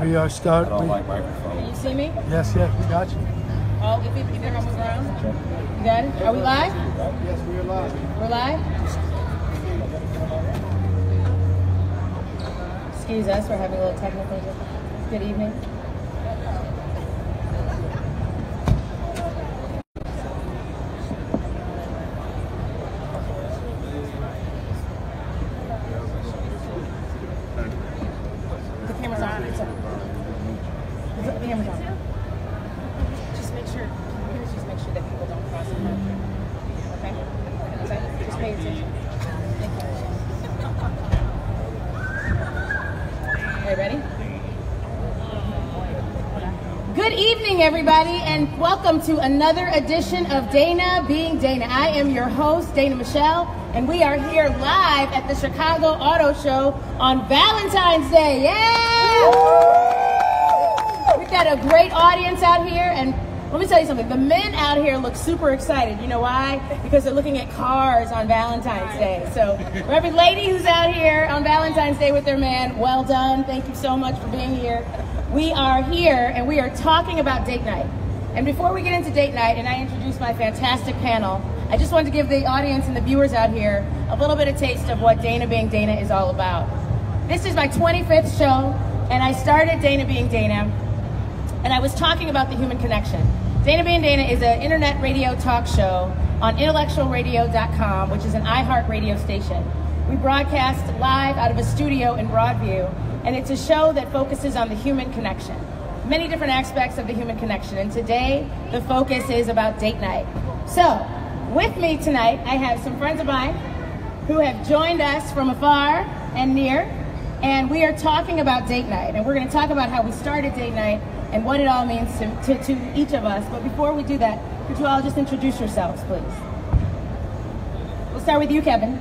We are starting. I don't like microphones. Can you see me? Yes, yes, we got you. Oh, if you can move around. You got it? Are we live? Yes, we are live. We're live? Excuse us, we're having a little technical difficulty. Good evening. The camera's on. It's on. The camera's on. Just make sure. Just make sure that people don't cross the line. Okay? Okay? Just pay attention. Thank you. Okay, ready? Good evening, everybody, and welcome to another edition of Dana Being Dana. I am your host, Dana Michelle, and we are here live at the Chicago Auto Show on Valentine's Day. Yeah! We've got a great audience out here, and let me tell you something. The men out here look super excited. You know why? Because they're looking at cars on Valentine's Day. So for every lady who's out here on Valentine's Day with their man, well done. Thank you so much for being here. We are here, and we are talking about date night. And before we get into date night, and I introduce my fantastic panel, I just wanted to give the audience and the viewers out here a little bit of taste of what Dana Being Dana is all about. This is my 25th show, and I started Dana Being Dana, and I was talking about the human connection. Dana Being Dana is an internet radio talk show on intellectualradio.com, which is an iHeart radio station. We broadcast live out of a studio in Broadview, and it's a show that focuses on the human connection, many different aspects of the human connection. And today, the focus is about date night. So, with me tonight, I have some friends of mine who have joined us from afar and near, and we are talking about date night. And we're going to talk about how we started date night and what it all means to each of us. But before we do that, could you all just introduce yourselves, please? We'll start with you, Kevin.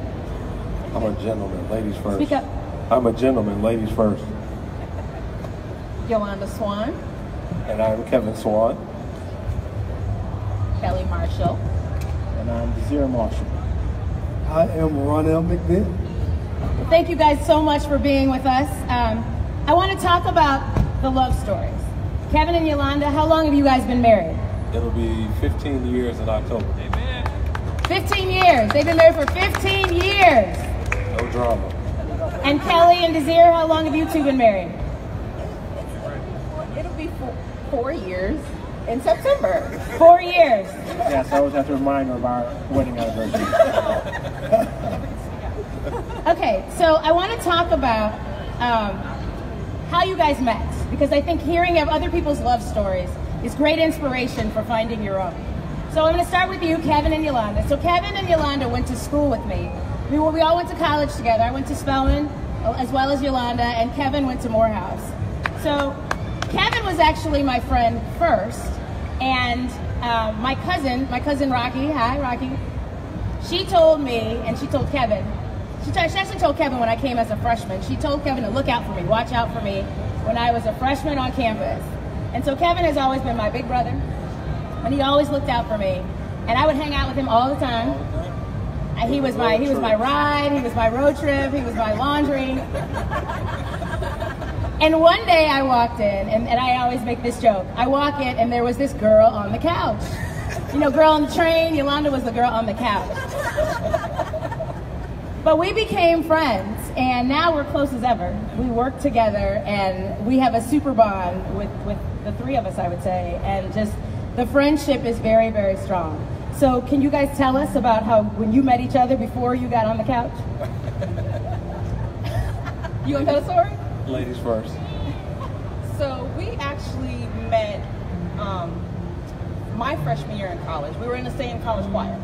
I'm a gentleman, ladies first. Speak up. I'm a gentleman, ladies first. Yolanda Swan. And I'm Kevin Swan. Kelly Marshall. And I'm Desir Marshall. I am Ronell McNeil. Thank you guys so much for being with us. I want to talk about the love stories. Kevin and Yolanda, how long have you guys been married? It'll be 15 years in October. Amen. 15 years. They've been married for 15 years. No drama. And Kelly and Desir, how long have you two been married? It'll be 4 years in September. 4 years. Yes, I always have to remind her of our wedding anniversary. Okay, so I want to talk about how you guys met, because I think hearing of other people's love stories is great inspiration for finding your own. So I'm going to start with you, Kevin and Yolanda. So Kevin and Yolanda went to school with me. We all went to college together. I went to Spelman, as well as Yolanda, and Kevin went to Morehouse. So Kevin was actually my friend first, and my cousin Rocky, hi Rocky, she told me, and she told Kevin, she actually told Kevin when I came as a freshman, she told Kevin to look out for me, watch out for me, when I was a freshman on campus. And so Kevin has always been my big brother, and he always looked out for me, and I would hang out with him all the time. He was my ride, he was my road trip, he was my laundry. And one day I walked in, and I always make this joke. I walk in, and there was this girl on the couch. You know, girl on the train, Yolanda was the girl on the couch. But we became friends, and now we're close as ever. We work together, and we have a super bond with the three of us, I would say, and just the friendship is very, very strong. So can you guys tell us about how when you met each other before you got on the couch? You want to tell a story? Ladies first. So we actually met my freshman year in college. We were in the same college choir.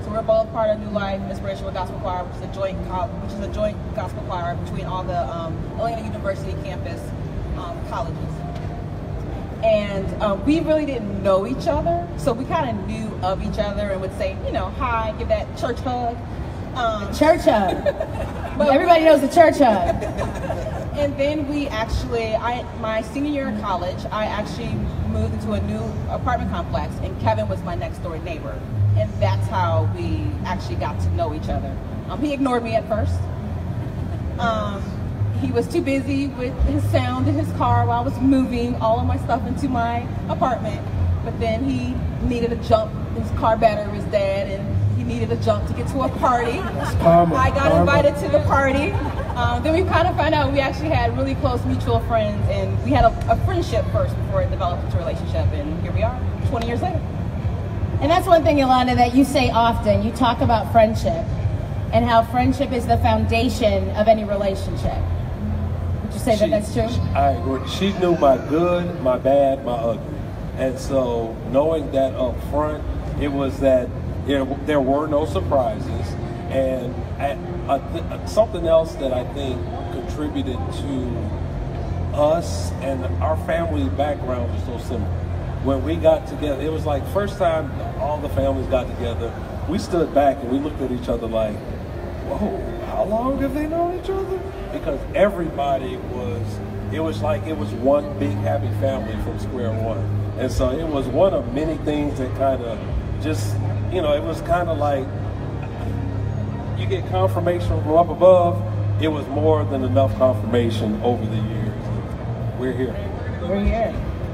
So we're both part of New Life Inspirational Gospel Choir, which is a joint gospel choir between all the Atlanta University campus colleges. And we really didn't know each other, so we kind of knew of each other and would say, you know, hi, give that church hug. Church hug. But everybody knows the church hug. And then we actually, my senior year in college, I actually moved into a new apartment complex, and Kevin was my next door neighbor. And that's how we actually got to know each other. He ignored me at first. he was too busy with his sound in his car while I was moving all of my stuff into my apartment. But then he needed a jump. His car battery was dead, and he needed a jump to get to a party. Karma. I got Karma. invited to the party. Then we kind of found out we actually had really close mutual friends, and we had a friendship first before it developed into a relationship, and here we are, 20 years later. And that's one thing, Yolanda, that you say often. You talk about friendship and how friendship is the foundation of any relationship. Would you say that that's true? I agree. She knew my good, my bad, my ugly. And so knowing that up front, it was that there were no surprises. And something else that I think contributed to us and our family background was so similar. When we got together, it was like first time all the families got together, we stood back and we looked at each other like, whoa, how long have they known each other? Because everybody it was like it was one big happy family from square one. And so it was one of many things that kind of just, it was kind of like you get confirmation from up above. It was more than enough confirmation over the years. We're here. We're here.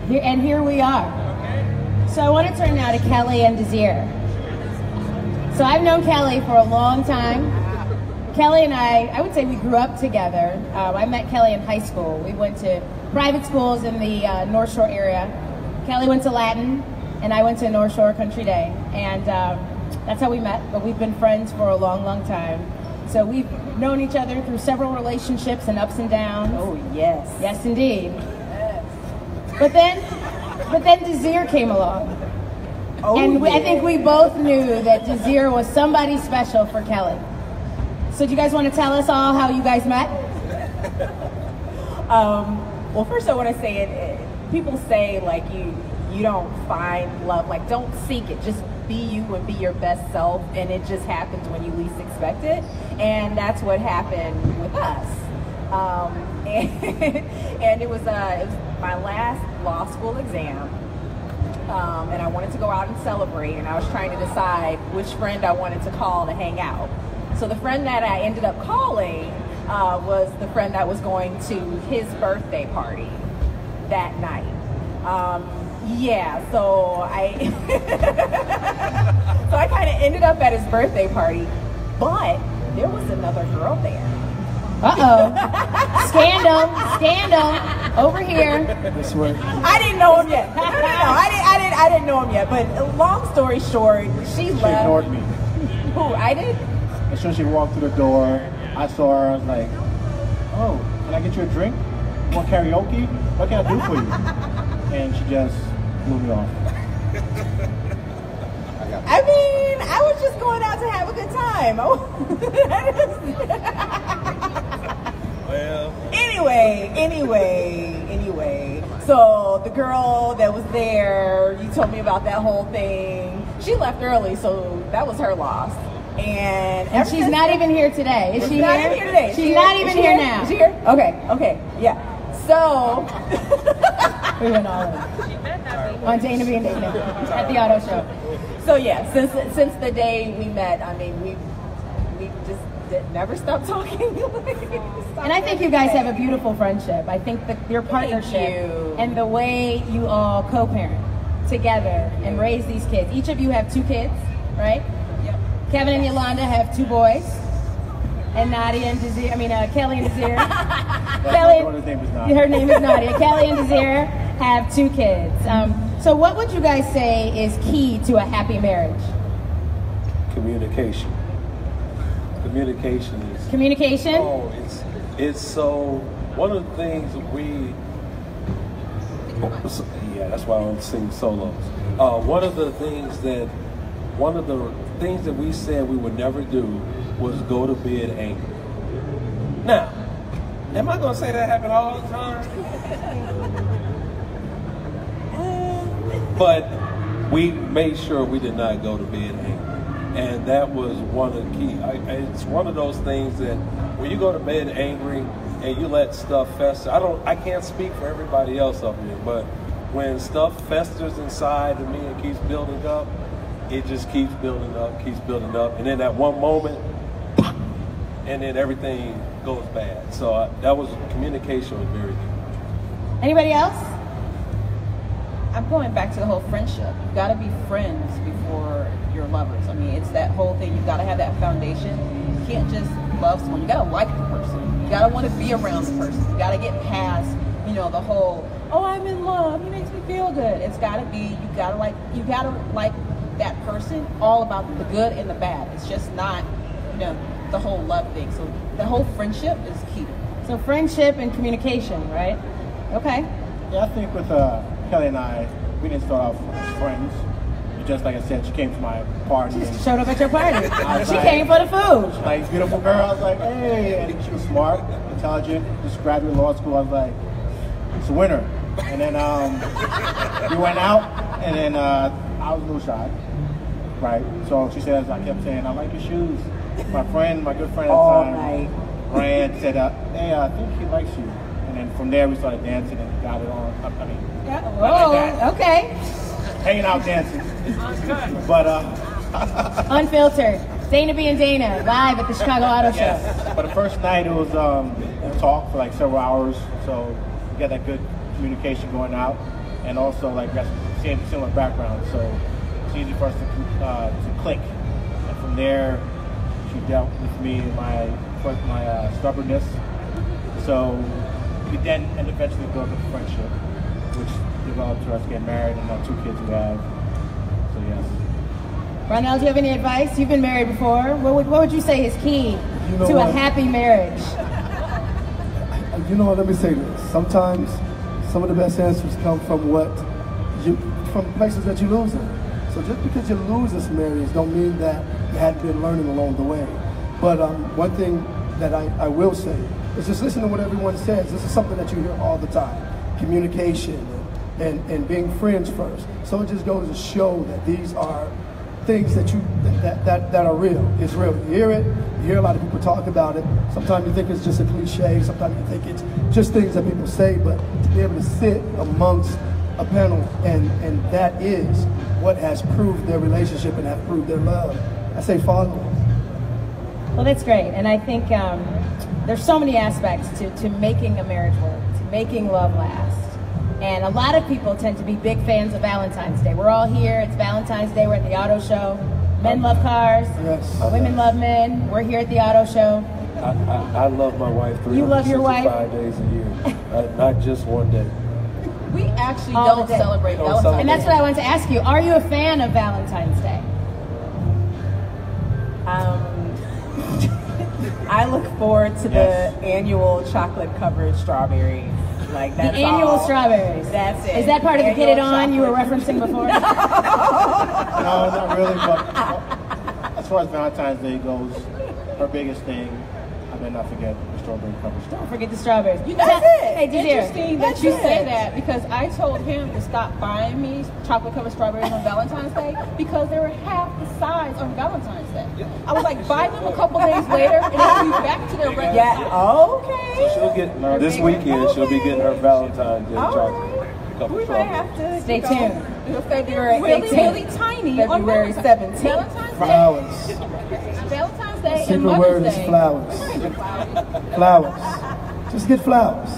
And here we are. So I want to turn now to Kelly and Desire. So I've known Kelly for a long time. Kelly and I would say we grew up together. I met Kelly in high school. We went to private schools in the North Shore area. Kelly went to Latin, and I went to North Shore Country Day. And that's how we met, but we've been friends for a long, long time. So we've known each other through several relationships and ups and downs. Oh, yes. Yes, indeed. But then Desire came along. Oh, and yeah. I think we both knew that Desire was somebody special for Kelly. So do you guys want to tell us all how you guys met? Well, first I want to say it. People say like you don't find love, like don't seek it, just be you and be your best self, and it just happens when you least expect it, and that's what happened with us. And it was my last law school exam, and I wanted to go out and celebrate, and I was trying to decide which friend I wanted to call to hang out. So the friend that I ended up calling was the friend that was going to his birthday party that night. So I kind of ended up at his birthday party, but there was another girl there. Uh-oh. Scandal. Over here. This way. I didn't know him yet. No, I didn't know him yet. But long story short, she left. She ignored me. Who, I did? As soon as she walked through the door, I saw her, I was like, oh, can I get you a drink? You want karaoke? What can I do for you? And she just blew me off. I mean, I was just going out to have a good time. Well. Anyway. So the girl that was there, you told me about that whole thing. She left early, so that was her loss. And she's not even here today. Is she here? Not even here today. She's not even here now. Is she here? Okay, yeah. So we went all in. On Dana being Dana at the auto show. So yeah, since the day we met, I mean, we just never stopped talking. And I think you guys have a beautiful friendship. I think that your partnership and the way you all co-parent together and raise these kids. Each of you have 2 kids, right? Yep. Kevin and Yolanda have 2 boys. And Nadia and Desire, Kelly and Desire. Her name is Nadia. Her name is Nadia. Kelly and Desire have 2 kids. So what would you guys say is key to a happy marriage? Communication. Communication is... Communication? Oh, it's so... One of the things that's why I don't sing solos. One of the things that we said we would never do was go to bed angry. Now, am I going to say that happened all the time? But we made sure we did not go to bed angry. And that was one of the key. It's one of those things that when you go to bed angry and you let stuff fester, I can't speak for everybody else up here, but when stuff festers inside of me and keeps building up, it just keeps building up, and then at one moment, and then everything goes bad. So that was communication was very good. Anybody else? I'm going back to the whole friendship. You gotta be friends before you're lovers. I mean, it's that whole thing. You gotta have that foundation. You can't just love someone. You gotta like the person. You gotta want to be around the person. You gotta get past, the whole, oh, I'm in love. He makes me feel good. It's gotta be. You gotta like that person. All about the good and the bad. It's just not, the whole love thing. So the whole friendship is key. So friendship and communication, right? Okay. Yeah, I think with Kelly and I, we didn't start off as friends. Just like I said, she came to my party. She just showed up at your party. She like, came for the food. Like, beautiful girl. I was like, hey. And she was smart, intelligent, just graduated law school. I was like, it's a winner. And then we went out, and then I was a little shy. Right? So she says, I kept saying, I like your shoes. My good friend at the time, Rand, said, hey, I think he likes you. And then from there, we started dancing and got it on. Whoa, okay. Hanging out dancing. But unfiltered. Dana being Dana, live at the Chicago Auto Show. But the first night it was we talked for like several hours, so we got that good communication going out, and also like got similar background, so it's easy for us to click. And from there, she dealt with me my stubbornness. So we then and eventually built a friendship, which developed to us getting married and now 2 kids we have. So yes. Ronell, do you have any advice? You've been married before. What would you say is key to a happy marriage? Let me say this. Sometimes some of the best answers come from from places that you lose them. So just because you lose this marriage don't mean that you hadn't been learning along the way. But one thing that I will say is just listen to what everyone says. This is something that you hear all the time. Communication and being friends first. So it just goes to show that these are things that are real. It's real. You hear it. You hear a lot of people talk about it. Sometimes you think it's just a cliche. Sometimes you think it's just things that people say. But to be able to sit amongst a panel and that is what has proved their relationship and have proved their love. I say follow. Well, that's great. And I think there's so many aspects to making a marriage work, to making love last. And a lot of people tend to be big fans of Valentine's Day. We're all here. It's Valentine's Day. We're at the auto show. Men love cars. Yes. Women love men. We're here at the auto show. I love my wife 365 You love your wife? days a year, not just one day. We actually All don't the day. celebrate Don't Valentine's celebrate. And that's what I wanted to ask you. Are you a fan of Valentine's Day? I look forward to the annual chocolate-covered strawberries. Like that's The annual all. strawberries. That's it. Is that part of the Get It Annual On you were chocolate. referencing before? No, not really. But as far as Valentine's Day goes, her biggest thing, I better not forget the strawberry covered Don't strawberry. forget the strawberries. That's Hey, it. Jazira. Interesting that you say that because I told him to stop buying me chocolate covered strawberries on Valentine's Day because they were half the size on Valentine's Day. I was like, buy them a couple days later and they'll be back to their regular size. Okay. So she'll get this weekend. She'll be getting her Valentine's Day chocolate. Couple We might have strawberries. to Stay tuned. February really, 18th. really tiny on February Valentine's 17th. Flowers. Valentine's Day and Secret Mother's word is Day. flowers. Flowers. Just get flowers.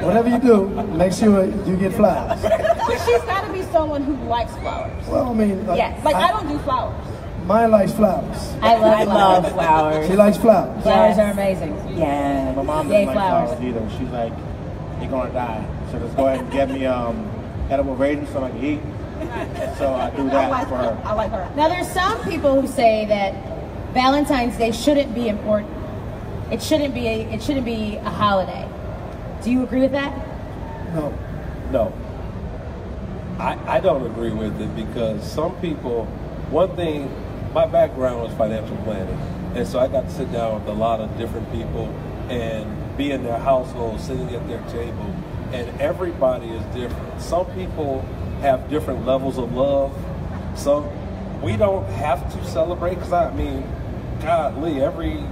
Whatever you do, make sure you get flowers. But she's got to be someone who likes flowers. Well, I mean, Yes. Like, I don't do flowers. mine likes flowers. I love flowers. flowers. She likes flowers. Flowers Yes. are amazing. Yeah. My mom Yay, doesn't like flowers. flowers either. She's like, they're gonna die. So just go ahead and get me edible raisins so I can eat. So I do I that like for her. her. I like her. Now, there's some people who say that Valentine's Day shouldn't be important. It shouldn't be a holiday. Do you agree with that? No. No. I don't agree with it because some people, one thing, my background was financial planning. And so I got to sit down with a lot of different people and be in their household, sitting at their table. And everybody is different. Some people have different levels of love. So we don't have to celebrate because I mean, golly, every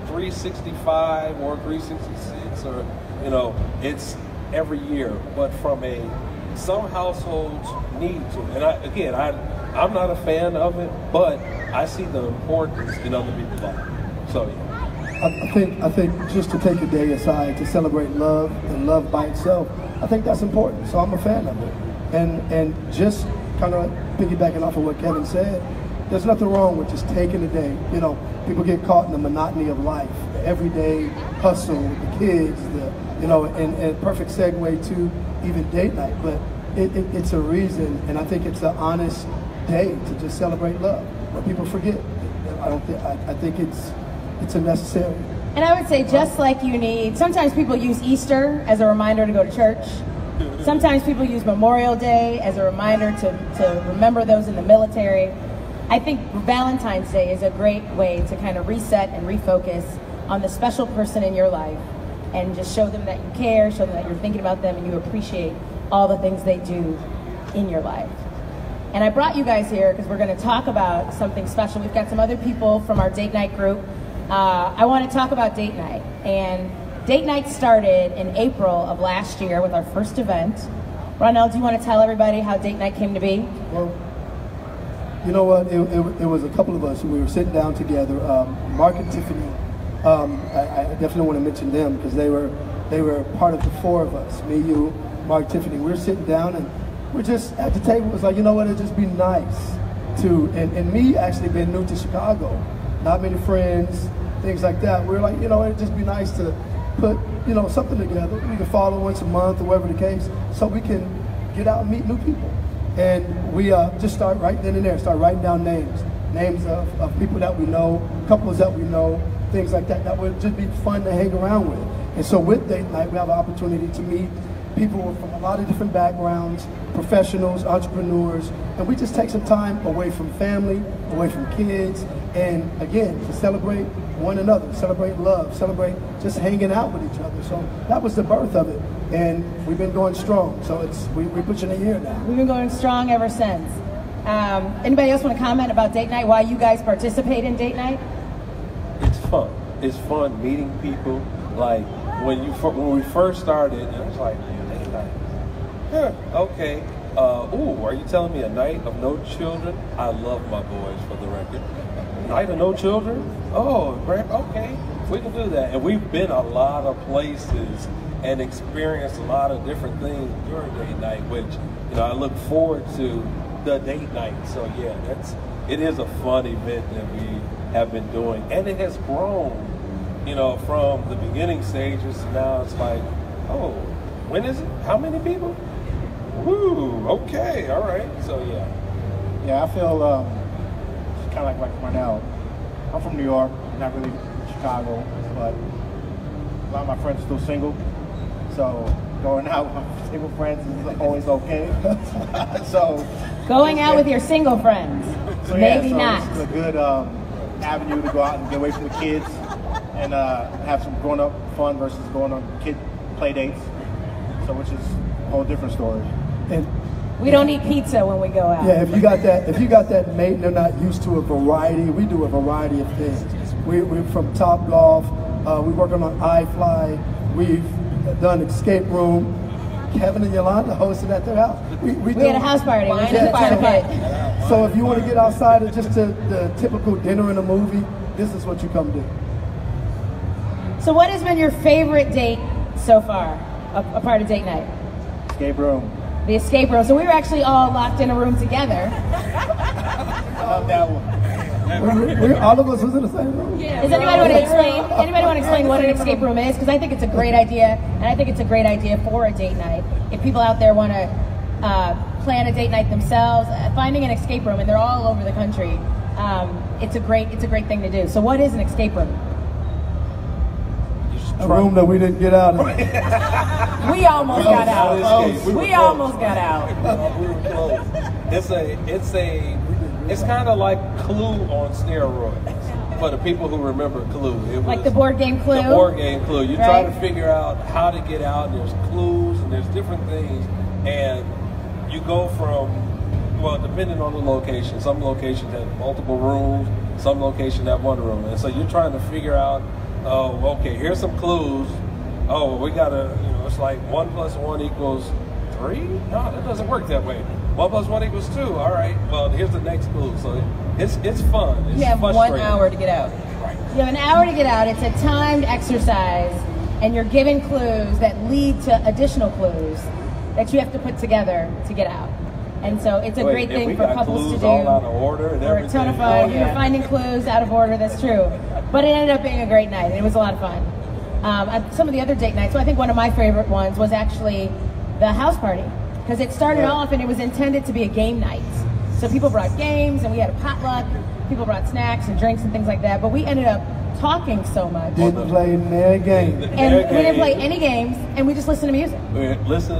365 or 366 or, it's every year. But some households need to. And I'm not a fan of it, but I see the importance in other people's lives. So, yeah. I think just to take a day aside to celebrate love and love by itself, I think that's important. So I'm a fan of it. And just kind of piggybacking off of what Kevin said, there's nothing wrong with just taking a day. You know, people get caught in the monotony of life, the everyday hustle with the kids, and perfect segue to even date night. But it's a reason, and I think it's an honest day to just celebrate love, where people forget. I think it's a necessary. And I would say, just like you need, sometimes people use Easter as a reminder to go to church. Sometimes people use Memorial Day as a reminder to remember those in the military. I think Valentine's Day is a great way to kind of reset and refocus on the special person in your life and just show them that you care, show them that you're thinking about them and you appreciate all the things they do in your life. And I brought you guys here because we're going to talk about something special. We've got some other people from our date night group. I want to talk about date night. And date night started in April of last year with our first event. Ronell, do you want to tell everybody how date night came to be? Well, you know what? It was a couple of us. We were sitting down together. Mark and Tiffany. I definitely want to mention them because they were part of the four of us. Me, you, Mark, Tiffany. We were sitting down and we're just at the table. It was like, you know what? It'd just be nice to, and me actually being new to Chicago, not many friends, things like that. We were like, you know, it'd just be nice to put, you know, something together. We can follow once a month or whatever the case, so we can get out and meet new people. And we just start right then and there, start writing down names of people that we know, couples that we know, things like that, that would just be fun to hang around with. And so with date night, we have an opportunity to meet people from a lot of different backgrounds, professionals, entrepreneurs, and we just take some time away from family, away from kids, and again, to celebrate one another, celebrate love, celebrate just hanging out with each other. So that was the birth of it, and we've been going strong. So we're pushing a year now. We've been going strong ever since. Anybody else want to comment about date night, why you guys participate in date night? It's fun. It's fun meeting people. Like when we first started, it was like, date night. Yeah, okay. Are you telling me a night of no children? I love my boys, for the record. Night of no children? Oh, okay. We can do that. And we've been a lot of places and experienced a lot of different things during date night, which, you know, I look forward to the date night. So yeah, it is a fun event that we have been doing, and it has grown, you know, from the beginning stages to now. It's like, oh, when is it? How many people? Woo, okay, all right. So yeah, I feel kind of like Ronell. I'm from New York, not really Chicago, but a lot of my friends are still single, so going out with single friends is always okay. So going out with your single friends, so maybe so not. It's a good avenue to go out and get away from the kids and have some grown-up fun versus going on kid play dates. So which is a whole different story. And we don't eat pizza when we go out. yeah, if you got that mate and they're not used to a variety, we do a variety of things. We're from Top Golf, we're working on iFly, we've done escape room. Kevin and Yolanda hosted at their house. We had a house party. We did quite a bit. So if you want to get outside of just the typical dinner and a movie, this is what you come do. So what has been your favorite date so far, a part of date night? Escape room. The escape room. So we were actually all locked in a room together. I love that one. All of us was in the same room. Yeah, does anybody want to explain? Anybody want to explain what an escape room is? Because I think it's a great idea, and I think it's a great idea for a date night. If people out there want to plan a date night themselves, finding an escape room, and they're all over the country, it's a great thing to do. So what is an escape room? A room that we didn't get out of. We almost got out. We almost got out. We were close. It's kind of like Clue on steroids. For the people who remember Clue, it was like the board game Clue. The board game Clue. You right? try to figure out how to get out. And there's clues and there's different things, and you go from, well, depending on the location. Some locations have multiple rooms. Some locations have one room, and so you're trying to figure out. Oh, okay, here's some clues. Oh, we gotta, it's like 1 + 1 = 3? No, that doesn't work that way. 1 + 1 = 2. All right, well, here's the next clue. So it's fun. It's you have 1 frustrating. hour to get out. Right. You have an hour to get out. It's a timed exercise, and you're given clues that lead to additional clues that you have to put together to get out. And so it's a great thing for couples to do. All out of order and for a ton of fun. You're finding clues out of order, that's true. But it ended up being a great night. It was a lot of fun. Some of the other date nights, so I think one of my favorite ones was actually the house party. Because it started off and it was intended to be a game night. So people brought games and we had a potluck. People brought snacks and drinks and things like that. But we ended up talking so much. Didn't play any games. And we didn't play any games, and we just listened to music.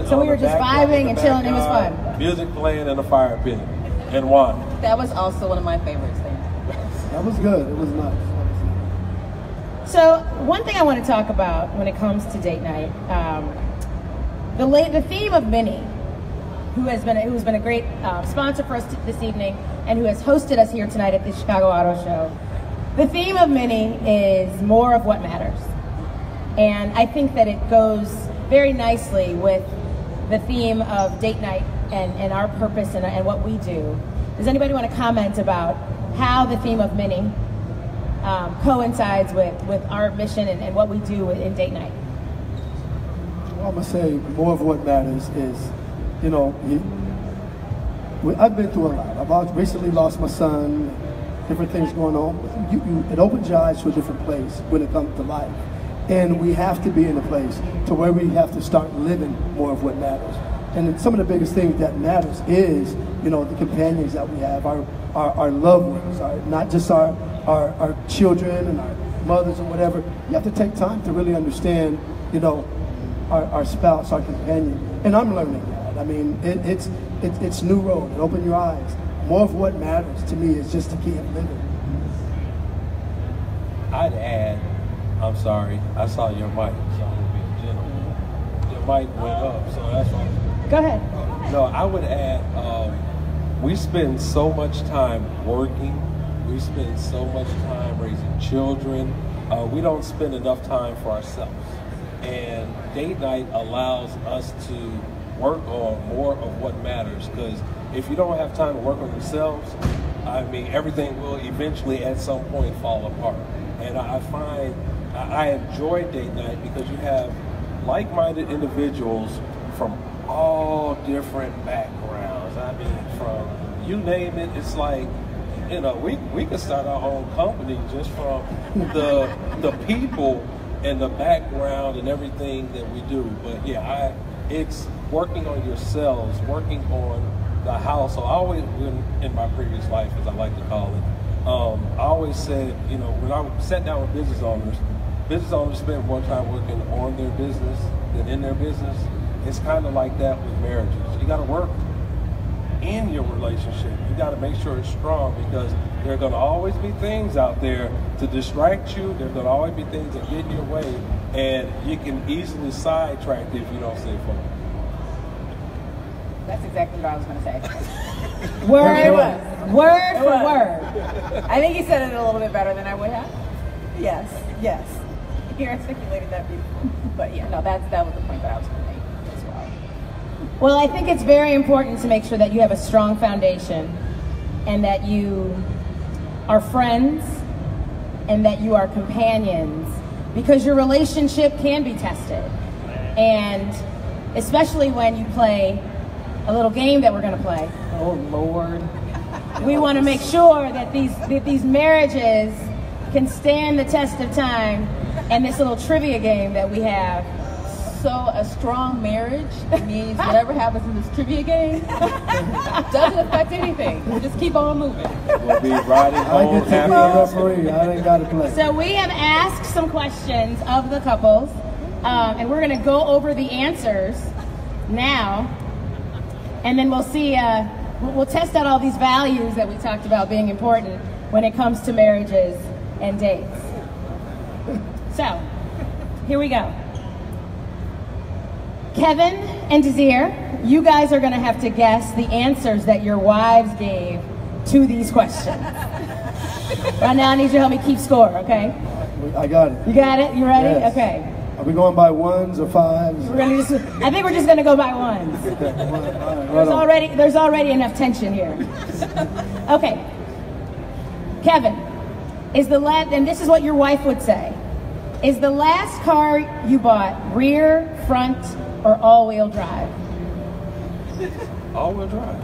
So we were just vibing and chilling. It was fun. Music playing in a fire pit and wine. That was also one of my favorites things. That was good. It was nice. So one thing I want to talk about when it comes to date night, the theme of Minnie, who's been a great sponsor for us this evening, and who has hosted us here tonight at the Chicago Auto Show. The theme of Minnie is more of what matters. And I think that it goes very nicely with the theme of date night and our purpose and what we do. Does anybody want to comment about how the theme of Minnie coincides with our mission and what we do in date night? Well, I'm going to say more of what matters is, I've been through a lot. I've recently lost my son, different things going on. It opens your eyes to a different place when it comes to life. And we have to be in a place to where we have to start living more of what matters. And some of the biggest things that matters is, the companions that we have, our loved ones, not just our children and our mothers or whatever. You have to take time to really understand, our spouse, our companion. And I'm learning that. I mean, it's new road. It opened your eyes. More of what matters to me is just to keep living. I'd add, I'm sorry, I saw your mic, so I'm going to be a gentleman. Your mic went up, so that's why. Go ahead. No, I would add, we spend so much time working. We spend so much time raising children. We don't spend enough time for ourselves. And date night allows us to work on more of what matters, because if you don't have time to work on yourselves, I mean, everything will eventually at some point fall apart. And I find I enjoy date night because you have like-minded individuals from all different backgrounds. I mean, from you name it, it's like, we could start our own company just from the people and the background and everything that we do. But yeah, it's working on yourselves, working on the house. So I always, in my previous life, as I like to call it, I always said, when I sat down with business owners spend more time working on their business than in their business. It's kind of like that with marriages. You got to work in your relationship. You got to make sure it's strong, because there are going to always be things out there to distract you. There's going to always be things that get in your way, and you can easily sidetrack if you don't stay focused. That's exactly what I was going to say. Word for word. I think he said it a little bit better than I would have. Yes. He articulated that beautifully. But yeah, no, that was the point that I was going to make as well. Well, I think it's very important to make sure that you have a strong foundation, and that you are friends, and that you are companions, because your relationship can be tested. And especially when you play a little game that we're going to play. Oh, Lord. We want to make sure that these marriages can stand the test of time, and this little trivia game that we have. So a strong marriage means whatever happens in this trivia game doesn't affect anything. We'll just keep on moving. We'll be riding home. I get to be a referee. I ain't got to play. So we have asked some questions of the couples, and we're going to go over the answers now, and then we'll see. We'll test out all these values that we talked about being important when it comes to marriages and dates. So, here we go. Kevin and Desir, you guys are going to have to guess the answers that your wives gave to these questions. Right now, I need you to help me keep score, okay? I got it. You got it? You ready? Yes. Okay. Are we going by ones or fives? I think we're just going to go by ones. There's already enough tension here. Okay. Kevin, and this is what your wife would say, is the last car you bought rear, front, or all-wheel drive? All-wheel drive.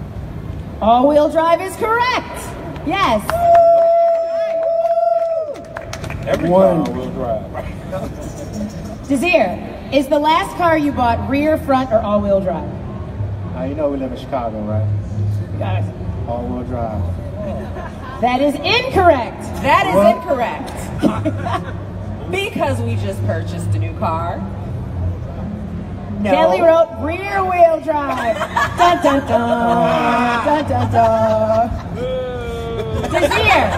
All-wheel drive is correct. Yes. Every car all-wheel drive. Desir, is the last car you bought rear, front, or all-wheel drive? Now you know we live in Chicago, right? Guys. All-wheel drive. That is incorrect. That is incorrect. Because we just purchased a new car. No. Kelly wrote rear wheel drive. Dun dun dun. Dun dun dun. Desir.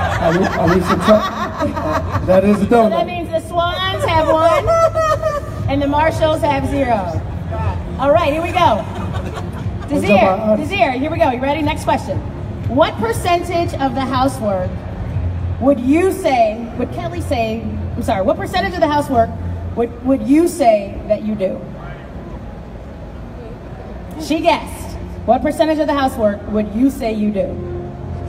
That is a So donut. that means the Swans have 1 and the Marshalls have 0. All right, here we go. Desir, here we go. You ready? Next question. What percentage of the housework would Kelly say, what percentage of the housework would you say that you do? She guessed. What percentage of the housework would you say you do?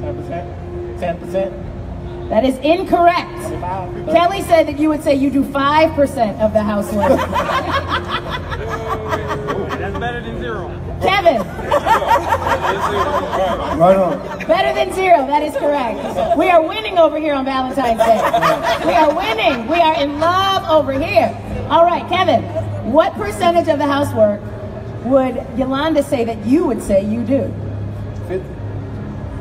10%? 10%? That is incorrect. 25? Kelly said that you would say you do 5% of the housework. That's better than 0. Kevin. Right on. Better than 0. That is correct. We are winning over here on Valentine's Day. We are winning. We are in love over here. All right, Kevin. What percentage of the housework would Yolanda say that you would say you do? 50.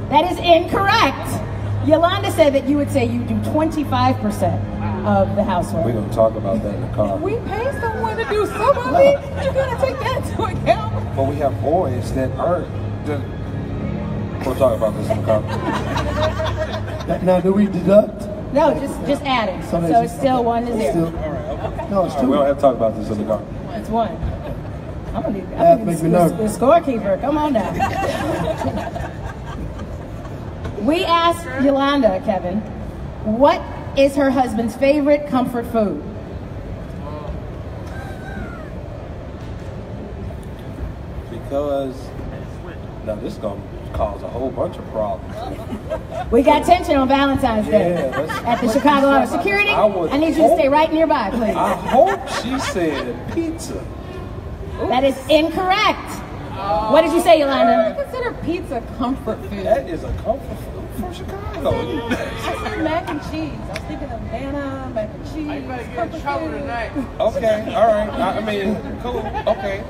That is incorrect. Yolanda said that you would say you do 25% of the housework. We're going to talk about that in the car. We pay someone to do some of it. You gotta take that into account. But we have boys that aren't. We'll talk about this in the car. Now, do we deduct? No, just add it. So it's still 1 to 0. Still, no, it's We 2. don't have to talk about this in the car. It's 1. I'm gonna makes be me nervous. the scorekeeper. Come on now. We asked Yolanda, Kevin, what is her husband's favorite comfort food? Because now this is going to cause a whole bunch of problems. We got tension on Valentine's Day Yeah, at the Chicago Auto Security. I need you to stay right nearby, please. I hope she said pizza. That is incorrect. What did you say, Yolanda? I consider pizza comfort food. That is a comfort food from Chicago. I said mac and cheese. I was thinking of banana, mac and cheese. I better get in trouble tonight. Okay, all right. I mean, cool. Okay.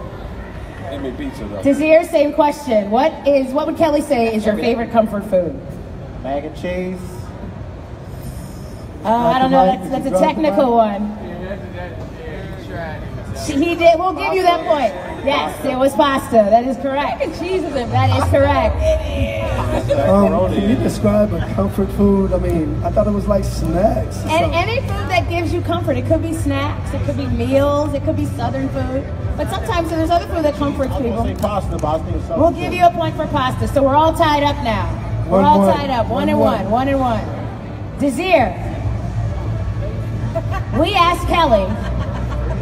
Give me pizza though. Desir, same question. What would Kelly say is your favorite comfort food? Mac and cheese. I don't know. That's a technical one. He did. We'll give you that point. Yes, it was pasta. That is correct. Mac and cheese is in That is correct. Can you describe a comfort food? I mean, I thought it was like snacks. or And something. any food that gives you comfort. It could be snacks. It could be meals. It could be Southern food. But sometimes there's other food that comforts I was people. going to say pasta, but I was thinking something. We'll give you a point for pasta. So we're all tied up now. We're all 1-1. tied up. 1 and 1. 1 and 1. Desir, we asked Kelly,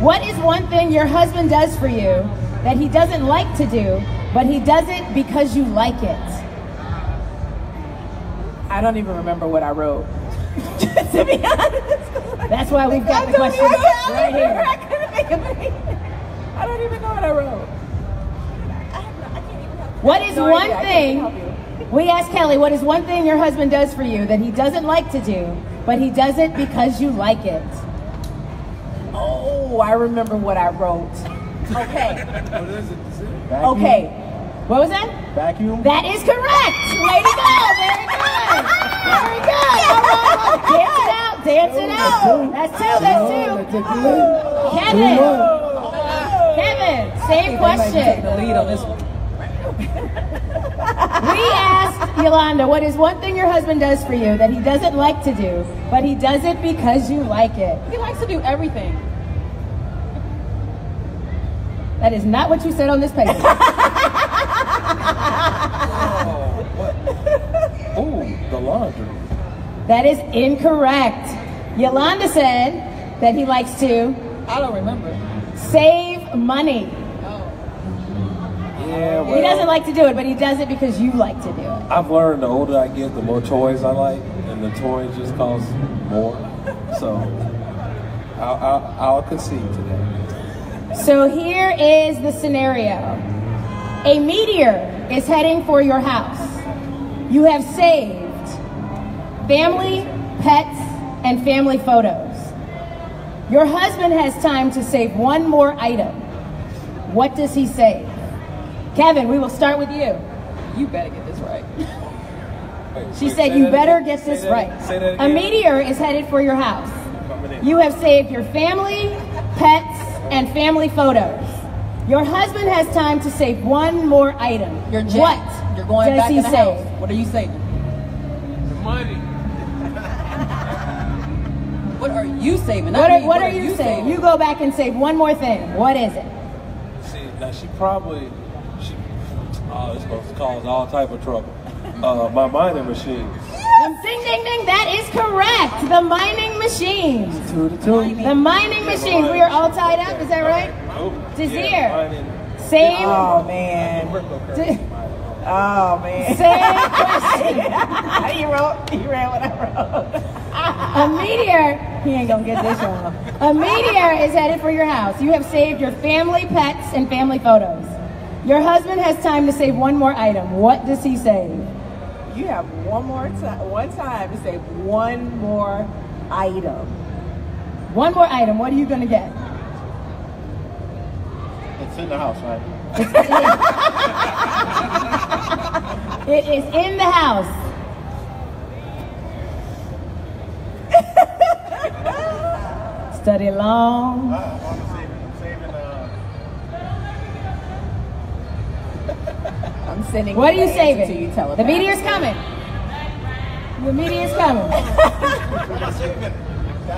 what is one thing your husband does for you that he doesn't like to do, but he does it because you like it? I don't even remember what I wrote. To be honest. That's why we've got the question right here. I don't even know what I wrote. What is No one idea. I thing, can't help you. we asked Kelly, what is one thing your husband does for you that he doesn't like to do, but he does it because you like it? Oh, I remember what I wrote. Okay. Vacuum? Okay. What was that? Vacuum? That is correct. Way to go. Very good. Very good. All right. Dance it out. Dance it out. That's 2. That's 2. Kevin. Kevin, same Take question. the lead on this one. We asked Yolanda, what is one thing your husband does for you that he doesn't like to do, but he does it because you like it? He likes to do everything. That is not what you said on this paper. Ooh, the laundry. That is incorrect. Yolanda said that he likes to I don't remember. save money. Yeah, well, He doesn't like to do it, but he does it because you like to do it. I've learned the older I get, the more toys I like, and and the toy just costs more. So I'll concede today. So here is the scenario. A meteor is heading for your house. You have saved family, pets, and family photos. Your husband has time to save one more item. What does he save? Kevin, we will start with you. You better get this right. She said you better get this right. A meteor is headed for your house. You have saved your family, pets, and family photos. Your husband has time to save one more item. You're jacked. What You're going does back he in the save? house. What are you saving? The money. What are you saving? What are you saving? You go back and save one more thing. What is it? See, now it's going to cause all type of trouble. My mining machines. Ding, ding, ding. That is correct. The mining machines. 2-2. The mining machines. We are all tied up. Is that right? Desir. Same. Oh man. Oh man. Same question. You read what I wrote. A meteor. He ain't gonna get this one. A meteor is headed for your house. You have saved your family, pets, and family photos. Your husband has time to save one more item. What does he save? You have one time to say one more item. One more item. What are you gonna get? It's in the house, right? It is in the house. Study long. I'm sending. What are you the answer saving? to you, The meteor's coming. The meteor's coming.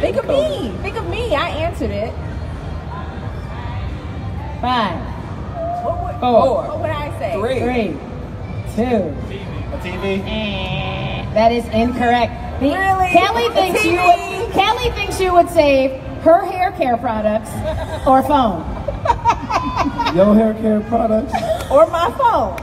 Think of me. Think of me. I answered it. 5, 4. What would I say? 3, 2. A TV? That is incorrect. Really? Kelly thinks you would save her hair care products or phone. Your hair care products. Or my phone.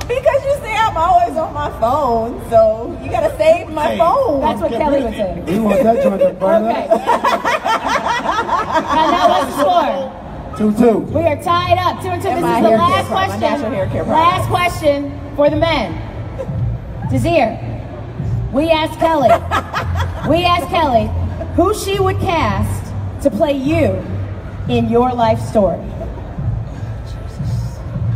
Because you say I'm always on my phone, so you gotta save my phone. That's what Kelly would say. We want that joint to burn Okay. up. Now what's the score? 2-2. We are tied up. 2-2. This is the my hair last care product, my natural hair care question. product. Last question for the men. Desir, we asked Kelly who she would cast to play you in your life story.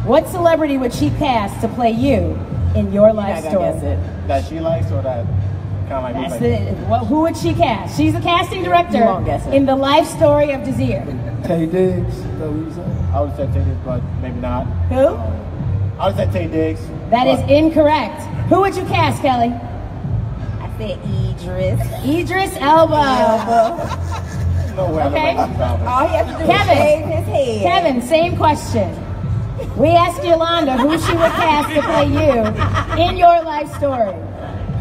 What celebrity would she cast to play you in your life story? Guess it. That she likes or that kind of like That's me? who would she cast? She's the casting director You won't guess it. in the life story of Desir. Tay Diggs. Is that what you said? I would say Tay Diggs, but maybe not. Who? I would say Tay Diggs. That is incorrect. Who would you cast, Kelly? I said Idris. Idris Elba. No way. Okay. All he has to do Kevin. is shave his head. Kevin, same question. We asked Yolanda who she would cast to play you in your life story.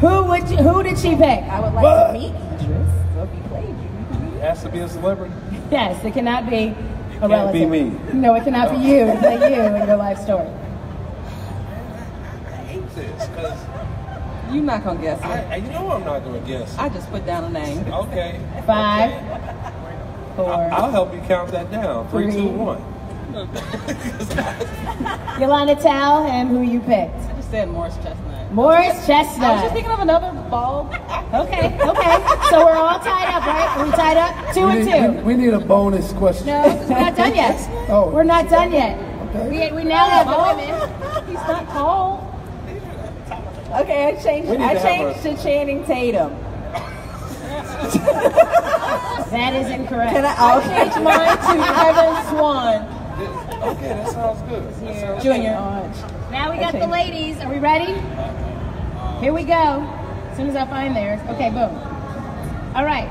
Who did she pick? I would like to meet Idris. So if he played you, It has to be a celebrity. Yes, it cannot be a can't relative. be me. No, it cannot be you to play you in your life story. I hate this because you're not gonna guess it. you know I'm not going to guess. I just put down a name. Okay. 5, 4. I'll help you count that down. 3, 2, 1. Yolanda, tell him who you picked. I just said Morris Chestnut. Morris I was just Chestnut. thinking of another bald. Okay. So we're all tied up, right? Are we tied up? 2 and 2. We need a bonus question. No, we're not done yet. Oh. We're not done yet. Okay. We now have the women. He's not tall. Okay, I changed to Channing Tatum. That is incorrect. Can I'll change mine to Kevin Swan. Okay, that sounds good. That sounds Junior. Now we got the ladies. Are we ready? Here we go. As soon as I find theirs. Okay, boom. All right.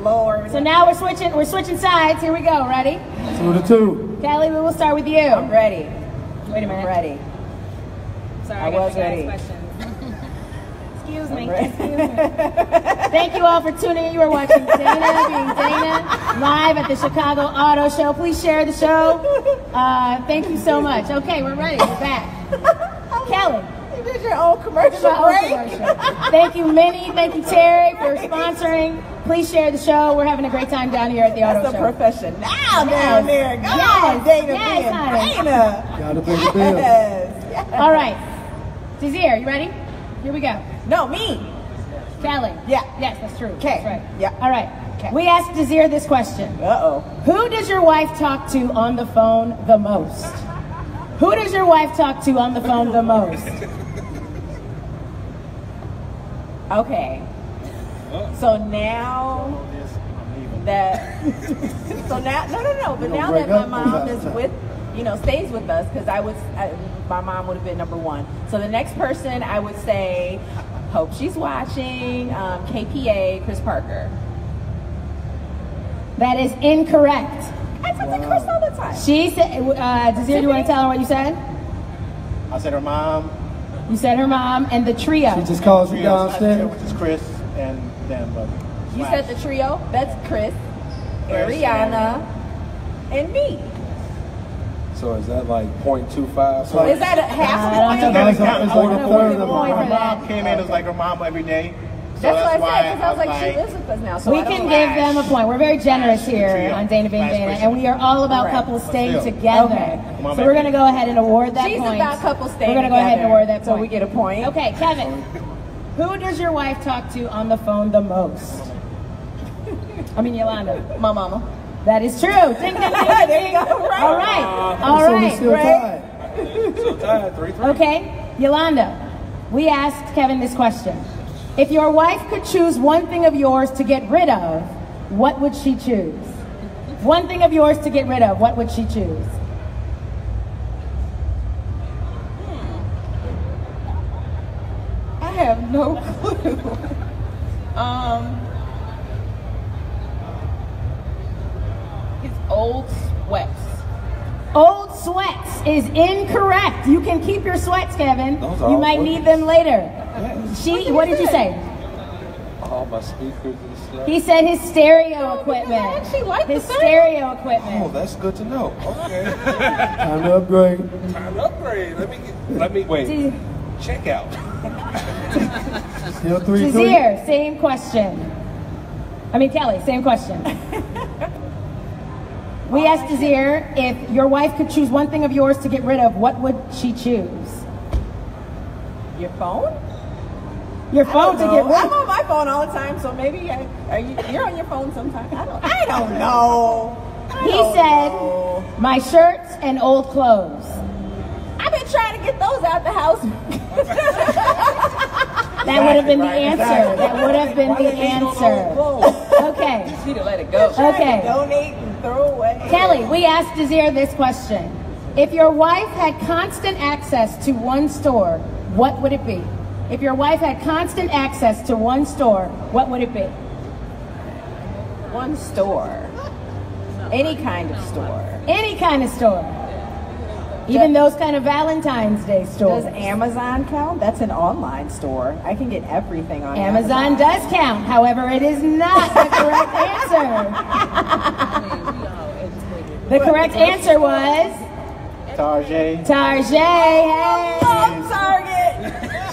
Lord. So now we're switching sides. Here we go. Ready? 2-2. Kelly, we will start with you. I'm ready. Wait a minute. I'm ready. Sorry, I got was the guys' ready. questions. Excuse me. ready. Excuse me. Thank you all for tuning in. You are watching Dana Being Dana live at the Chicago Auto Show. Please share the show. Thank you so much. Okay, we're ready. We're back. Kelly. You did your own commercial My own break. commercial. Thank you, Minnie. Thank you, Terry, for sponsoring. Please share the show. We're having a great time down here at the auto That's a show. professional down there. Go on, Dana being honey. Dana. Gotta pay the bills. Yes. All right. Desir, you ready? Here we go. No, me. Kelly. Yeah. Yes, that's true. Okay. That's right. Yeah. All right. Okay. We asked Desir this question. Uh-oh. Who does your wife talk to on the phone the most? Who does your wife talk to on the phone the most? Okay. So now that, so now, no, but now that my mom is with, stays with us, because my mom would have been number one. So the next person I would say, hope she's watching, KPA, Chris Parker. That is incorrect. I talk to Chris all the time. She said, Desir, do you want to tell her what you said? I said her mom. You said her mom and the trio. She just calls you downstairs. Which is Chris and them. But You said the trio? That's Chris, Ariana, and me. So is that like 0.25? Is that a half a I don't point? It's like a third of point them. for that. Mom came in as like her mom every day. So That's what I said, because I was why like, she lives with us now. So We I don't can know. give them a point. We're very generous here Trio. on Dana Being Last Dana, question. and we are all about Right. couples staying still. together. Okay. Come on, So we're going to baby. go ahead and award that She's point. about couples staying We're going to go ahead and together, award that so point. we get a point. Okay, Kevin. Who does your wife talk to on the phone the most? I mean, Yolanda. My mama. That is true. Ding, ding, ding, ding, There you ding. go. Right. All right. All So we right. still tied. So tied, 3-3. Okay, Yolanda, we asked Kevin this question. If your wife could choose one thing of yours to get rid of, what would she choose? One thing of yours to get rid of, what would she choose? I have no clue. His old sweats. Old sweats is incorrect. You can keep your sweats, Kevin. Those are You all might women's. need them later. What did you say? All my speakers and stuff. He said his stereo equipment. I actually like His the sound. stereo Oh, equipment. that's good to know. Okay. Time to upgrade. Time to upgrade. Let me wait. Check out. Still 3-3. Desir, same question. I mean, Kelly, same question. We asked Desir, if your wife could choose one thing of yours to get rid of, what would she choose? Your phone? Your phone to get rid I'm of. on my phone all the time, so maybe you're on your phone sometimes. I don't know. He said, my shirts and old clothes. I've been trying to get those out the house. That would have been the answer. That would have been the answer. Okay. Need to let it go. Okay. Donate and throw away. Kelly, we asked Desir this question. If your wife had constant access to one store, what would it be? If your wife had constant access to one store, what would it be? One store. Any kind of store. Any kind of store. Even those kind of Valentine's Day stores. Does Amazon count? That's an online store. I can get everything on Amazon does count. However, it is not the correct answer. The correct answer was Tarjay. Target. I love Target.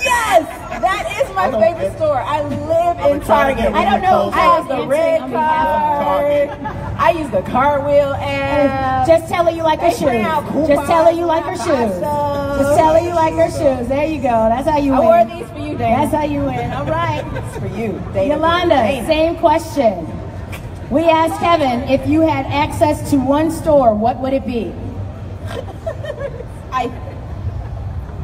Yes, that is my favorite store. I live in Target. I don't know. I have the Answering red on behalf card. I use the cartwheel app. Just tell her you like her They bring out shoes. Just tell her you like her coupons, shoes. hot Just tell her you like her shoes. There you go. That's how you I win. wore these for you, Dana. That's how you win. All right. It's for you, Dana. Yolanda, Dana. same question. We asked Kevin, if you had access to one store, what would it be?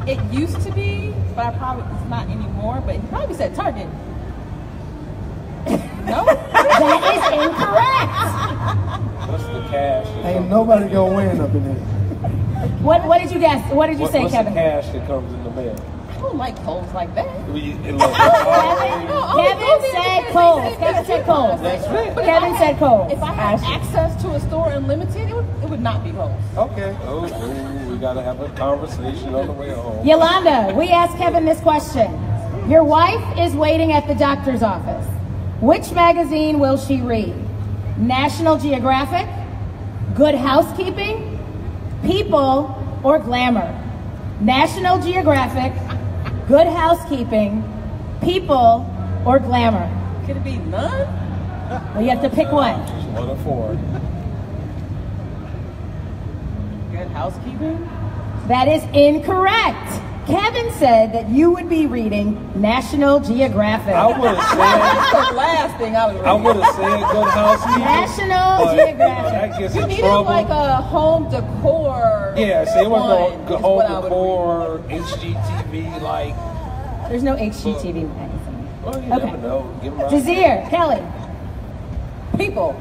It used to be, but it's not anymore. But he probably said Target. No. That is incorrect. What's the cash? Ain't nobody gonna win up in here. What did you guess? What did you say, what's Kevin? the cash that comes in the mail? I don't like clothes like that. Kevin said Kohl's. Kevin said Kohl's. Kevin said Kohl's. If I had access to a store unlimited, it would not be Kohl's. Okay. Oh, we gotta have a conversation on the way home. Yolanda, we asked Kevin this question. Your wife is waiting at the doctor's office. Which magazine will she read? National Geographic, Good Housekeeping, People, or Glamour? National Geographic, Good Housekeeping, People, or Glamour? Could it be none? Well, you have to pick one. One of four. Good housekeeping? That is incorrect. Kevin said that you would be reading National Geographic. I would have said. That's the last thing I was reading. I would have said Good Housekeeping. National but Geographic. That gets You in needed trouble. like a home decor. Yeah, see, it was one going is home what I would decor, HGTV, like. There's no HGTV magazine. Well, you Okay. never know. Give 'em a- Desir, Kelly. read. People.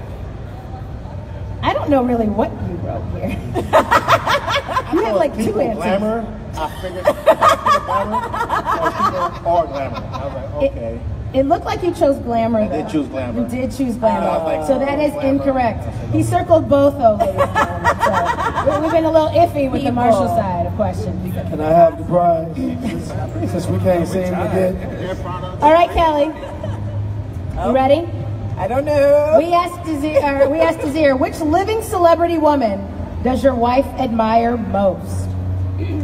I don't know really what you wrote here. You have like two People, answers. glamour. I figured people glamour or people or glamour. I was like, okay. It looked like you chose glamour. I did though. choose glamour. You did choose glamour. I was like, So that is glamour. incorrect. I said, He circled both though, ladies and gentlemen. So we've been a little iffy with the People. Marshall side of questions. Can I have the prize? Since we can't seem to get. All right, Kelly. You ready? I don't know. We asked Desir, which living celebrity woman does your wife admire most?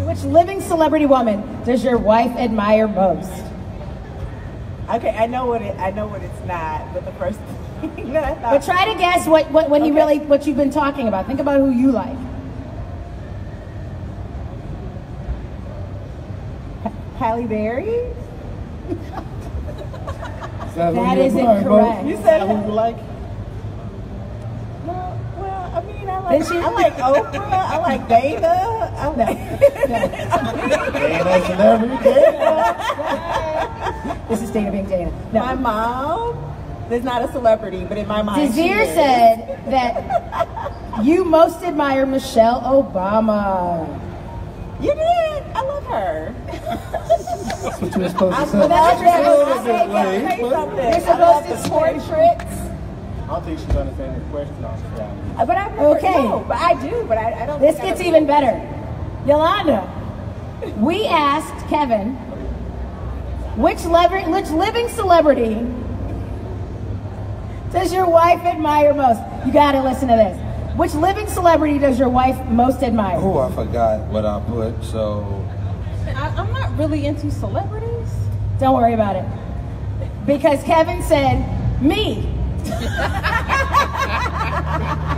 Which living celebrity woman does your wife admire most? Okay, I know what it's not, but the first thing that I thought. But try to guess what he really what you've been talking about. Think about who you like. Halle Berry? That is incorrect. You said Who you like? Well, I mean, I Then like she- I like Oprah. I like Dana. I like. Dana, celebrity. Dana. This is Dana being Dana. My No. mom is not a celebrity, but in my mind, she Desir is. said that you most admire Michelle Obama. You did. I love her. That's what you were supposed to Well, say. that's You're You're supposed to portraits. I don't think she's understanding the question, honestly. But I've never, Okay. no, but I do, but I don't. This think I gets would- even better. Yolanda, we asked Kevin, which living celebrity does your wife admire most? You gotta listen to this. Which living celebrity does your wife most admire? Oh, I forgot what I put, so. I'm not really into celebrities. Don't worry about it. Because Kevin said, me.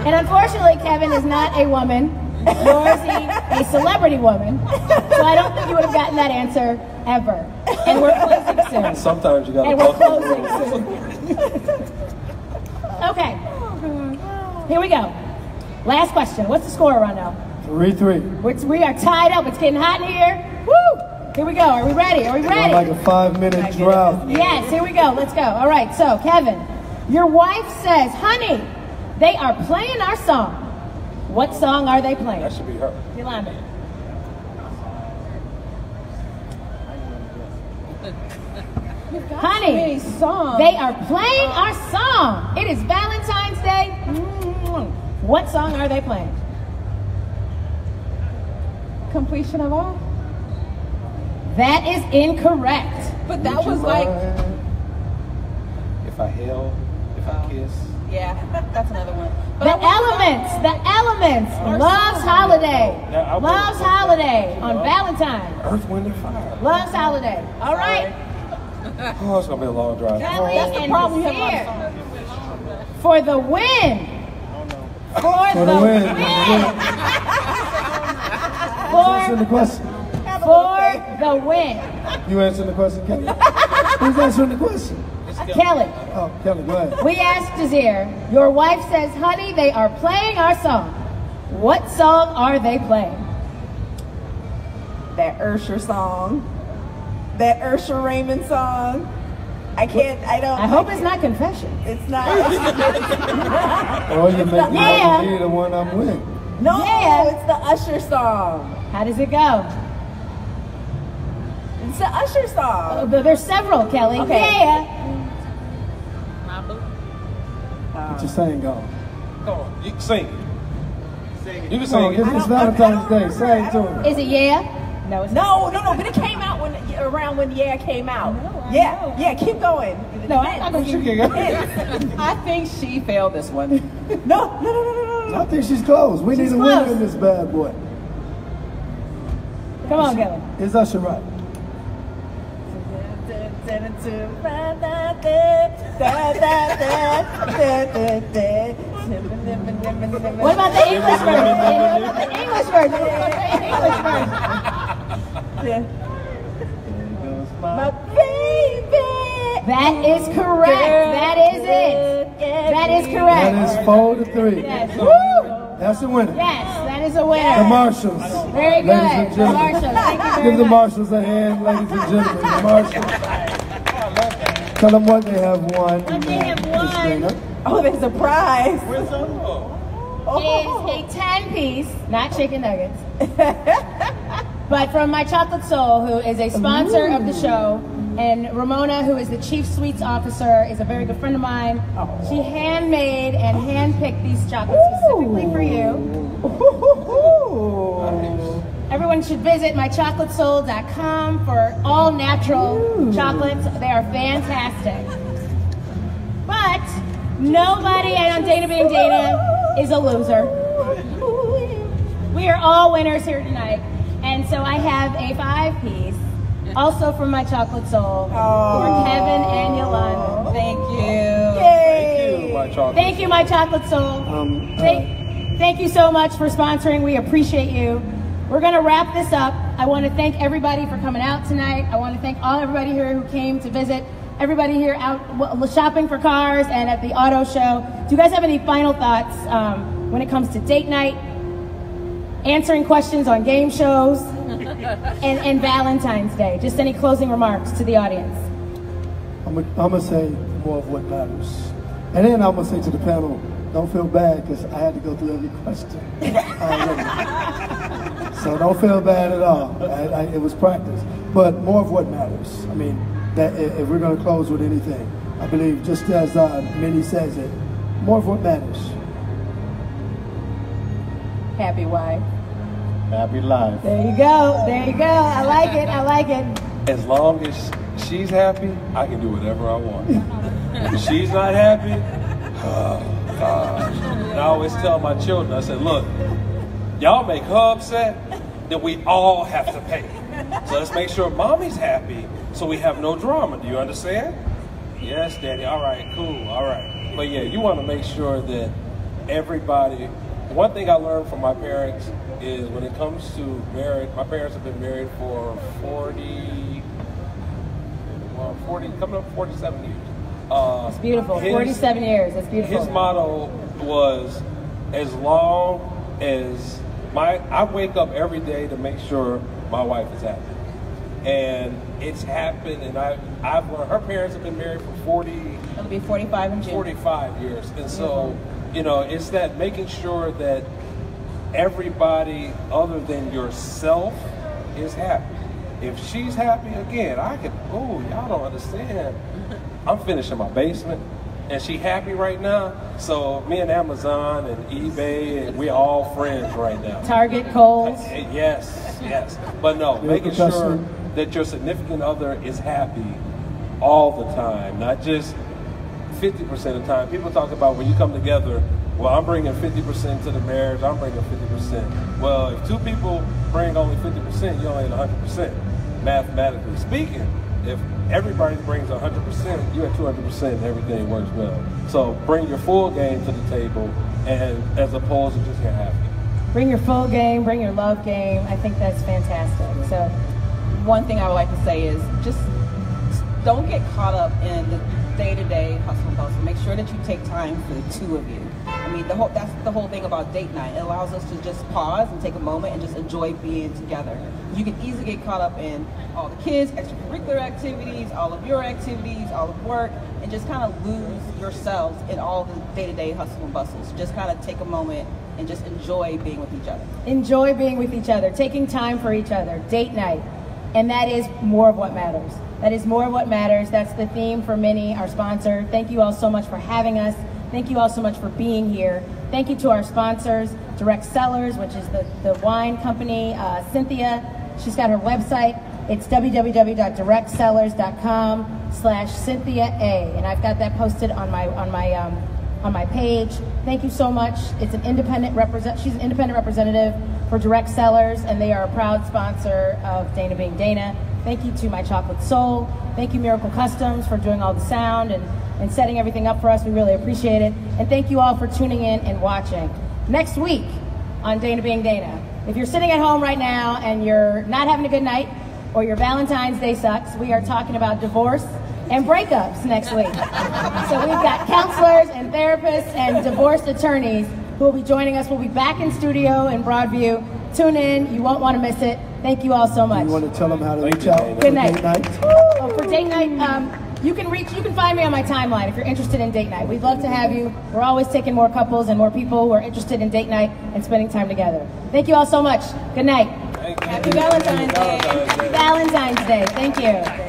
And unfortunately, Kevin is not a woman, nor is he a celebrity woman. So I don't think you would have gotten that answer ever. And we're closing soon. Sometimes you gotta And we're buckle the closing rules. soon. Okay. Here we go. Last question. What's the score around now? 3-3. We are tied up. It's getting hot in here. Woo! Here we go. Are we ready? Are we ready? Like a 5-minute drought. Yes, here we go. Let's go. All right, so Kevin, your wife says, honey, they are playing our song. What song are they playing? That should be her. Yolanda. Honey, Many songs. they are playing our song. It is Valentine's Day. What song are they playing? Completion of all. That is incorrect. But that was like, If I held, if I kiss. yeah, that's another one. But The I was Elements, Love's Holiday. Yeah, I would- Love's Holiday on Valentine. Earth, Wind, and Fire. Love's Holiday. All right. Oh, it's gonna be a long drive. Kelly That's the and problem. You have a lot of Desir songs. for the win. For For the the win. win. Answer the For, question. for the win. You answering the question, Kelly? Who's answering the question? Kelly, Oh, Kelly, go ahead. we asked Desir, your wife says, honey, they are playing our song. What song are they playing? That Usher song, that Usher Raymond song. I hope it's not Confession. It's not. Or you make me Yeah. want to be the one I'm with. No, Yeah. it's the Usher song. How does it go? It's the Usher song. There's several, Kelly. Okay. Yeah. What you saying, go? Go on, you can sing it. You can Come sing on, it. it's Valentine's Day. Say it to him. Is it yeah? No, it's not. No, but it came out around when Yeah came out. Yeah, keep going. No, I'm not going to I think she failed this one. No. I think she's close. We need She's a close. winner in this bad boy. Come on, Kelly. Is Usher right? What about the English version? What about the English version? My baby. That is correct. That is it. That is correct. That is 4-3. Yes. That's the winner. Yes, that is a winner. The Marshalls. Very Ladies good. and The gentlemen. Marshalls. Thank you very Give the much. Marshalls a hand, ladies and gentlemen. The Marshalls. Tell them what they have won. What they have won Oh, there's a prize. Where's that? is a 10-piece, not chicken nuggets, but from my Chocolate Soul, who is a sponsor of the show, and Ramona, who is the chief sweets officer, is a very good friend of mine. She handmade and handpicked these chocolates specifically for you. Everyone should visit mychocolatesoul.com for all natural chocolates. They are fantastic. But nobody on Dana Being Dana is a loser. We are all winners here tonight. And so I have a 5-piece, also from my Chocolate Soul, for Kevin and Yolanda. Thank you. Thank you, my chocolate. Thank you, my Chocolate Soul. Thank you so much for sponsoring. We appreciate you. We're going to wrap this up. I want to thank everybody for coming out tonight. I want to thank everybody here who came to visit, everybody here out shopping for cars and at the auto show. Do you guys have any final thoughts when it comes to date night, answering questions on game shows, and Valentine's Day? Just any closing remarks to the audience? I'm going to say more of what matters. And then I'm going to say to the panel, don't feel bad because I had to go through every question already. So don't feel bad at all. It was practice. But more of what matters. I mean, that if we're going to close with anything, I believe just as Minnie says it, more of what matters. Happy wife. Happy life. There you go. There you go. I like it. I like it. As long as she's happy, I can do whatever I want. If she's not happy, gosh. And I always tell my children, I said, look, y'all make her upset, then we all have to pay. So let's make sure mommy's happy so we have no drama. Do you understand? Yes, Daddy. All right, cool. All right. But yeah, you want to make sure that everybody, one thing I learned from my parents is when it comes to marriage, my parents have been married for 40, coming up 47 years. It's beautiful. 47 years. That's beautiful. His motto was, as long as I wake up every day to make sure my wife is happy. And it's happened, and I've learned, her parents have been married for 40. It'll be 45 in June. 45 years. And so, you know, it's that making sure that everybody other than yourself is happy. If she's happy, again, y'all don't understand. I'm finishing my basement, and she happy right now. So me and Amazon and eBay, and we're all friends right now. Target, Kohl's. Yes. But no, making sure that your significant other is happy all the time, not just 50% of the time. People talk about when you come together, well, I'm bringing 50% to the marriage, I'm bringing 50%. Well, if two people bring only 50%, you're only at 100%. Mathematically speaking, if everybody brings 100%, you're at 200%, and everything works well. So bring your full game to the table, and as opposed to just get happy. Bring your full game, bring your love game. I think that's fantastic. So, One thing I would like to say is just don't get caught up in the day-to-day hustle and bustle. Make sure that you take time for the two of you. I mean, that's the whole thing about date night. It allows us to just pause and take a moment and just enjoy being together. You can easily get caught up in all the kids, extracurricular activities, all of your activities, all of work, and just kind of lose yourselves in all the day-to-day hustle and bustles. Just kind of take a moment and just enjoy being with each other. enjoy being with each other, taking time for each other, date night. And that is more of what matters. That is more of what matters. That's the theme for Minnie, our sponsor. Thank you all so much for having us. Thank you all so much for being here. Thank you to our sponsors, Direct Sellers, which is the wine company, Cynthia. She's got her website. It's www.directsellers.com/CynthiaA. And I've got that posted on my on my page. Thank you so much. It's an independent she's an independent representative for Direct Sellers, and they are a proud sponsor of Dana Being Dana. Thank you to My Chocolate Soul. Thank you, Miracle Customs, for doing all the sound and setting everything up for us. We really appreciate it. And thank you all for tuning in and watching. Next week on Dana Being Dana, if you're sitting at home right now and you're not having a good night, or your Valentine's Day sucks, we are talking about divorce and breakups next week. So we've got counselors and therapists and divorce attorneys who will be joining us. We'll be back in studio in Broadview. Tune in, you won't want to miss it. Thank you all so much. You want to tell them how to reach out? Good night. Date night? Oh, for date night, you can find me on my timeline if you're interested in date night. We'd love to have you. We're always taking more couples and more people who are interested in date night and spending time together. Thank you all so much. Good night. Thank you. Happy Valentine's Day. Happy Valentine's Day. Thank you.